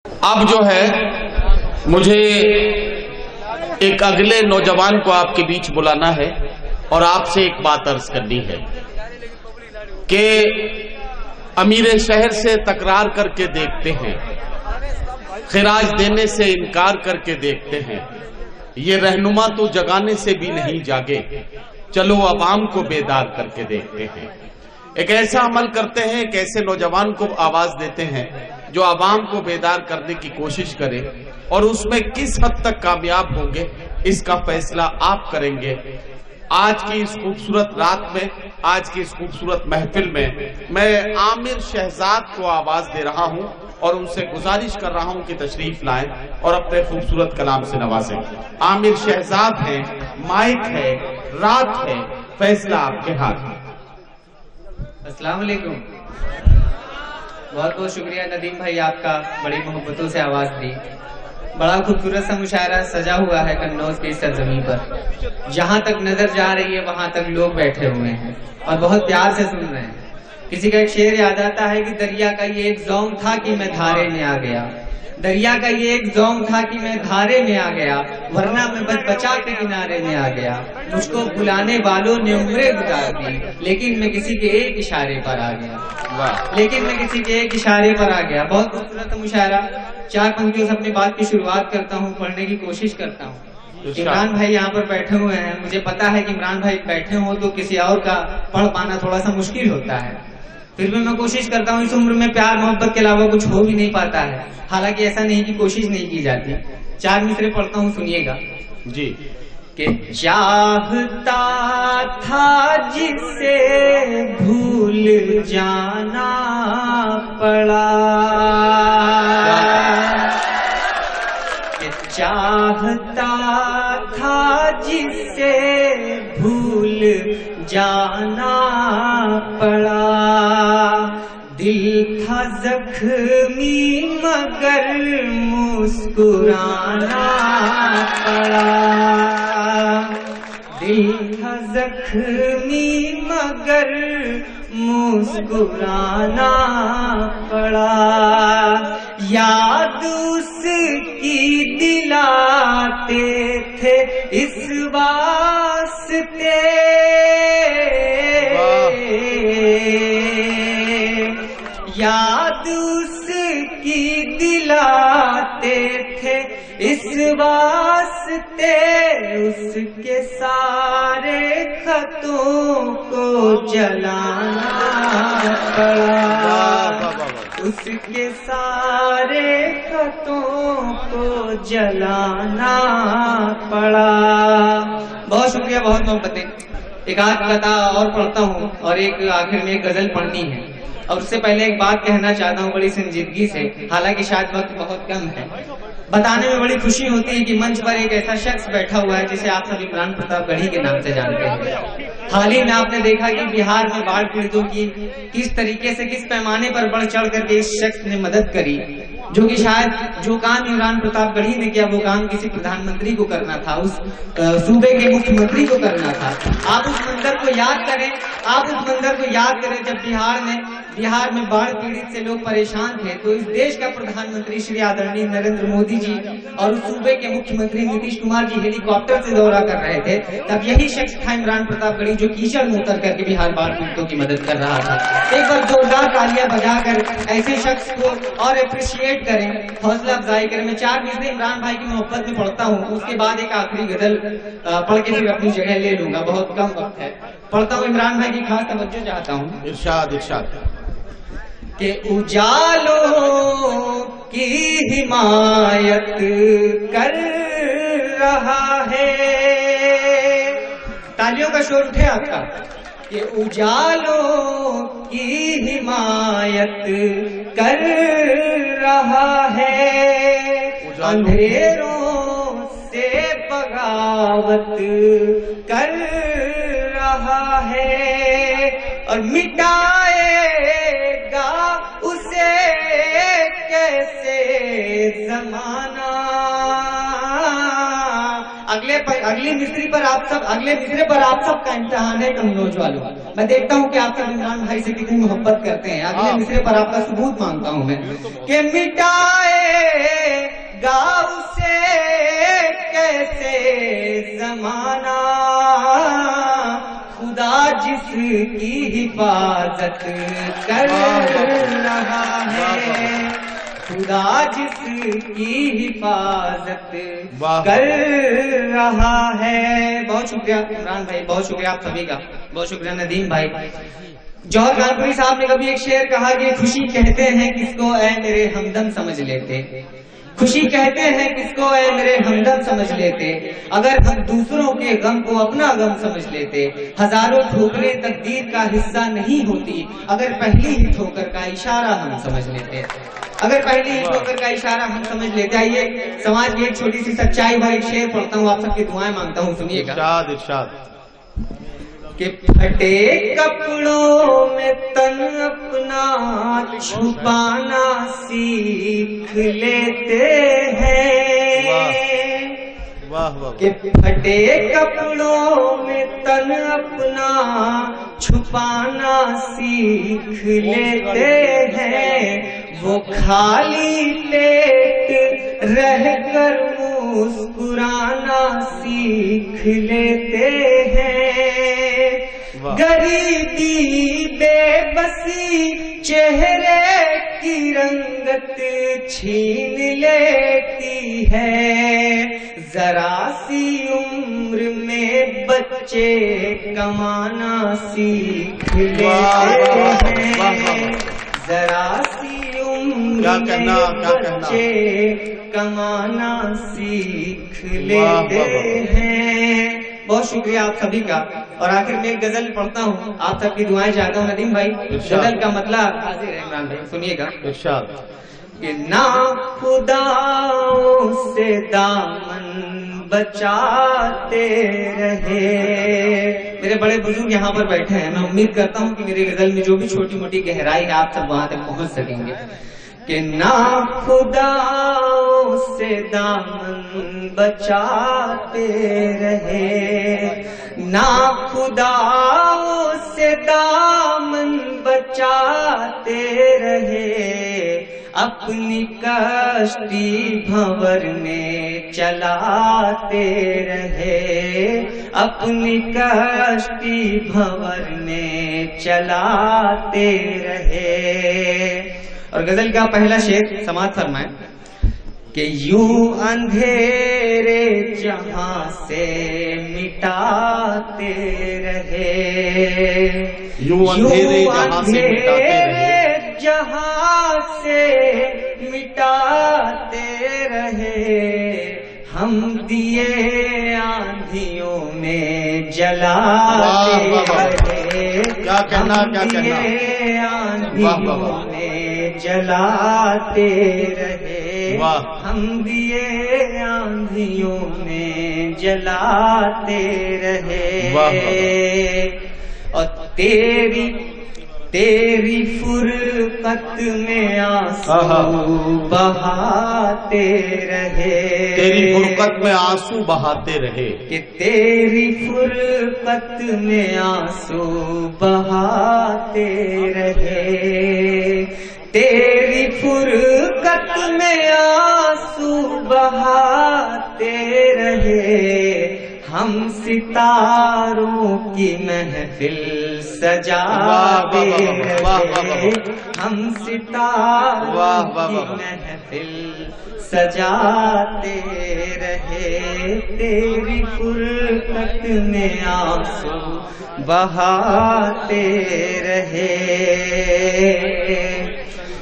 अब जो है मुझे एक अगले नौजवान को आपके बीच बुलाना है और आपसे एक बात अर्ज करनी है कि अमीर शहर से तकरार करके देखते हैं, खिराज देने से इनकार करके देखते हैं, ये रहनुमा तो जगाने से भी नहीं जागे, चलो अवाम को बेदार करके देखते हैं। एक ऐसा अमल करते हैं, एक ऐसे नौजवान को आवाज देते हैं जो आवाम को बेदार करने की कोशिश करे, और उसमें किस हद तक कामयाब होंगे इसका फैसला आप करेंगे। आज की इस खूबसूरत रात में, आज की इस खूबसूरत महफिल में मैं आमिर शहजाद को आवाज दे रहा हूं और उनसे गुजारिश कर रहा हूं कि तशरीफ लाएं और अपने खूबसूरत कलाम से नवाजें। आमिर शहजाद है, माइक है, रात है, फैसला आपके हाथ में। अस्सलाम वालेकुम। बहुत बहुत शुक्रिया नदीम भाई, आपका बड़ी मोहब्बतों से आवाज दी। बड़ा खूबसूरत सा मुशायरा सजा हुआ है कन्नौज की सरजमीन पर। जहाँ तक नजर जा रही है वहाँ तक लोग बैठे हुए हैं और बहुत प्यार से सुन रहे हैं। किसी का एक शेर याद आता है कि दरिया का ये एक ज़ौम था कि मैं धारे में आ गया, दरिया का ये एक ज़ौम था कि मैं धारे में आ गया, वरना मैं बच बचा के किनारे में आ गया। मुझको बुलाने वालों ने उम्रें गुजार दी, लेकिन मैं किसी के एक इशारे पर आ गया, लेकिन मैं किसी के एक इशारे पर आ गया। बहुत खूबसूरत मुशायरा। चार पंक्तियों से अपनी बात की शुरुआत करता हूँ, पढ़ने की कोशिश करता हूँ। इमरान भाई यहाँ पर बैठे हुए हैं, मुझे पता है कि इमरान भाई बैठे हो तो किसी और का पढ़ पाना थोड़ा सा मुश्किल होता है, फिर भी मैं कोशिश करता हूँ। इस उम्र में प्यार मोहब्बत के अलावा कुछ हो भी नहीं पाता है, हालांकि ऐसा नहीं कि कोशिश नहीं की जाती। चार मिसरे पढ़ता हूँ, सुनिएगा जी। कि चाहता था जिसे भूल जाना पड़ा, कि चाहता था जिसे भूल जाना पड़ा, दिल था जख्मी मगर मुस्कुराना पड़ा, दिल था जख्मी मगर मुस्कुराना पड़ा, याद उसकी दिलाते थे इस वास्ते, याद उसकी दिलाते थे इस वास्ते, उसके सारे खतों को जलाना पड़ा, उसके सारे खतों को जलाना पड़ा। बहुत शुक्रिया, बहुत मोहब्बतें। एक आध कथा और पढ़ता हूँ और एक आखिर में एक गजल पढ़नी है, और उससे पहले एक बात कहना चाहता हूँ बड़ी संजीदगी से, हालांकि शायद वक्त बहुत कम है। बताने में बड़ी खुशी होती है कि मंच पर एक ऐसा शख्स बैठा हुआ है जिसे आप सब इमरान प्रतापगढ़ी के नाम से जानते हैं। हाल ही में आपने देखा कि बिहार में बाढ़ पीड़ितों की किस तरीके से, किस पैमाने पर बढ़ चढ़ करके इस शख्स ने मदद करी, जो कि शायद जो काम इमरान प्रतापगढ़ी ने किया वो काम किसी प्रधानमंत्री को करना था, उस सूबे के मुख्यमंत्री को करना था। आप उस मंजर को याद करें, आप उस मंजर को याद करें जब बिहार में बाढ़ पीड़ित से लोग परेशान थे, तो इस देश का प्रधानमंत्री श्री आदरणीय नरेंद्र मोदी जी और उस सूबे के मुख्यमंत्री नीतीश कुमार जी हेलीकॉप्टर से दौरा कर रहे थे, तब यही शख्स था इमरान प्रतापगढ़ी जो कीचड़ में उतर करके बिहार बाढ़ पीड़ितों की मदद कर रहा था। एक बार जोरदार तालियां बजाकर ऐसे शख्स को और अप्रिशिएट करें, हौसला अफजाई करें। मैं चार मिसरे इमरान भाई की मोहब्बत में पढ़ता हूँ, उसके बाद एक आखिरी गजल पढ़ के फिर अपनी जगह ले लूंगा, बहुत कम वक्त है। पढ़ता हूँ, इमरान भाई की खास तवज्जो चाहता हूँ। इरशाद इरशाद। कि उजालों की हिमायत कर रहा है, तालियों का शोर उठे आपका, कि उजालों की हिमायत कर रहा है, अंधेरों से बगावत कर रहा है, और मिटाएगा उसे कैसे जमाना। अगले मिस्रे पर आप सब का इम्तिहान है कन्नौज वालों। میں دیکھتا ہوں کہ آپ کے عمران بھائی سے کتنی محبت کرتے ہیں. اگلے مصرے پر آپ کا ثبوت مانگتا ہوں میں کہ مٹائے گا اسے کیسے زمانہ خدا جس کی حفاظت کر رہا ہے, خدا جس کی حفاظت کر رہا ہے. بہت شکریہ عمران بھائی, بہت شکریہ آپ سبھی کا, بہت شکریہ ندیم بھائی. جوہر کانپوری صاحب نے کبھی ایک شعر کہا کہ خوشی کہتے ہیں کس کو اے میرے ہمدم سمجھ لیتے, خوشی کہتے ہیں کس کو اے میرے ہمدم سمجھ لیتے, اگر ہم دوسروں کے غم کو اپنا غم سمجھ لیتے, ہزاروں ٹھوکریں تقدیر کا حصہ نہیں ہوتی اگر پہلی ہی ٹھوکر کا اشارہ ہم سمجھ لیتے, اگر پہلی ہی ٹھوکر کا اشارہ ہم سمجھ لیتے. آئیے سماج کی ایک چھوٹی سی سچائی بھائی, ایک شعر پڑھتا ہوں, آپ سب کی دعائیں مانگتا ہوں, سنیے گا. ارشاد ارشاد. کہ پھٹے کپڑوں میں تن اپنا چھپانا سیکھ لیتے ہیں, کہ پھٹے کپڑوں میں تن اپنا چھپانا سیکھ لیتے ہیں, وہ خالی پیٹ رہ کر مسکرانا سیکھ لیتے ہیں, غریبی بے بسی چہرے کی رنگت چھین لیتی ہے, ذرا سی عمر میں بچے کمانا سیکھ لیتے ہیں, ذرا سی عمر میں بچے کمانا سیکھ لیتے ہیں. بہت شکریہ آپ سبھی کا. اور آخر میں ایک غزل پڑھتا ہوں, آپ سب کی دعائیں چاہتا ہوں ندیم بھائی. غزل کا مطلب حاضر ہے عمران بھائی, سنیے گا. ارشاد. کہ ناخداؤں سے دامن بچاتے رہے, میرے بڑے بزرگ یہاں پر بیٹھے ہیں, میں امید کرتا ہوں کہ میری غزل میں جو بھی چھوٹی موٹی گہرائی ہے آپ سب وہاں تک پہنچ سکیں گے. کہ ناخداؤں سے دامن بچاتے رہے, ناخداؤں سے دامن بچاتے رہے, اپنی کشتی بھنور میں چلاتے رہے, اپنی کشتی بھنور میں چلاتے رہے. اور غزل کا پہلا شعر سماعت فرمائیں کہ یوں اندھیرے جہاں سے مٹاتے رہے, یوں اندھیرے جہاں سے مٹاتے رہے, جہاں سے مٹاتے رہے, ہم دیے آندھیوں میں جلاتے رہے, کیا کہنا, کیا کہنا, آندھیوں میں جلاتے رہے, ہم دیے آندھیوں میں جلاتے رہے. اور تیری فرقت میں آنسو بہاتے رہے, تیری فرقت میں آنسو بہاتے رہے, کہ تیری فرقت میں آنسو بہاتے رہے, تیری فرقت میں آنسو بہاتے رہے, ہم ستاروں کی محفل سجاتے رہے, ہم ستاروں کی محفل سجاتے رہے, تیری فرقت میں آنسو بہاتے رہے.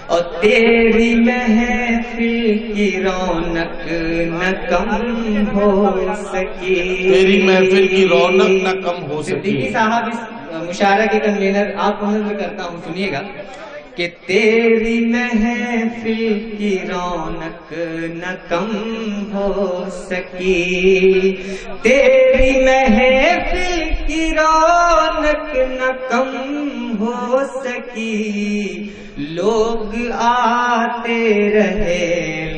اور تیری محفل کی رونق نہ کم ہو سکی, تیری محفل کی رونق نہ کم ہو سکی. صدیقی صاحب اس مشاعرہ کے کنوینر, آپ کو میں کرتا ہوں, سنیے گا. کہ تیری محفل کی رونق نہ کم ہو سکی, تیری محفل کی رونق نہ کم ہو سکی, لوگ آتے رہے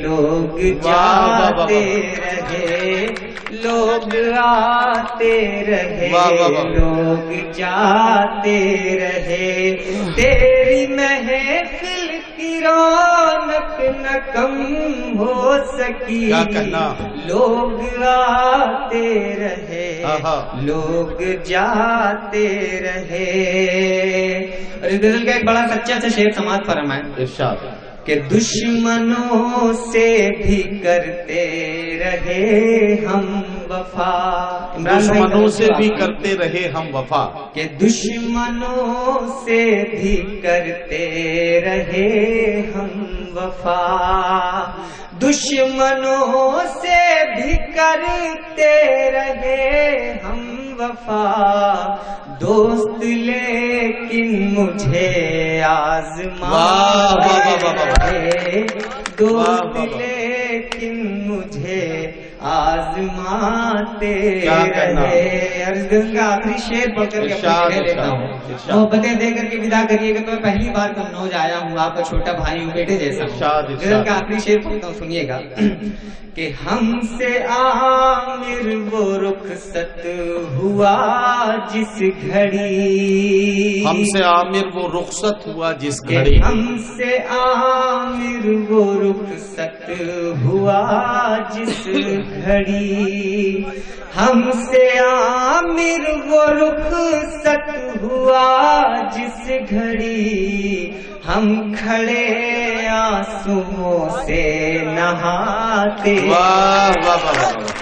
لوگ جاتے رہے, لوگ آتے رہے واہ واہ واہ۔ لوگ جاتے رہے، تیری محفل کی رونق نہ کم ہو سکی، کیا کہنا؟ لوگ آتے رہے آہا۔ لوگ جاتے رہے۔ اور اس غزل کا ایک بڑا سچا سا شعر سماعت فرمائیں ارشاد۔ کہ دشمنوں سے بھی کرتے رہے ہم وفا، دشمنوں سے بھی کرتے رہے ہم وفا، کہ دشمنوں سے بھی کرتے رہے ہم وفا، دشمنوں سے بھی کرتے رہے ہم وفا، دوست لیکن مجھے آزماتے رہے، دوست لیکن مجھے آزماتے رہے۔ عرض کا آخری شعر پڑھ کر کے اپنی لیتا ہوں، محبتیں دے کر کے ودا کریے گا تو میں پہلی بار قنوج آیا ہوں، آپ کا چھوٹا بھائی ہوں، بیٹے جیسا۔ غزل کا آخری شعر پڑھتا ہوں، سنیے گا کہ ہم سے عامر وہ رخصت ہوا جس گھڑی، ہم سے عامر وہ رخصت ہوا جس کہ گھڑی، ہم سے عامر وہ رخصت ہوا جس گھڑی، ہم سے عامر وہ رخصت ہوا جس گھڑی، ہم کھڑے آنسوؤں سے نہاتے، واہ واہ واہ واہ۔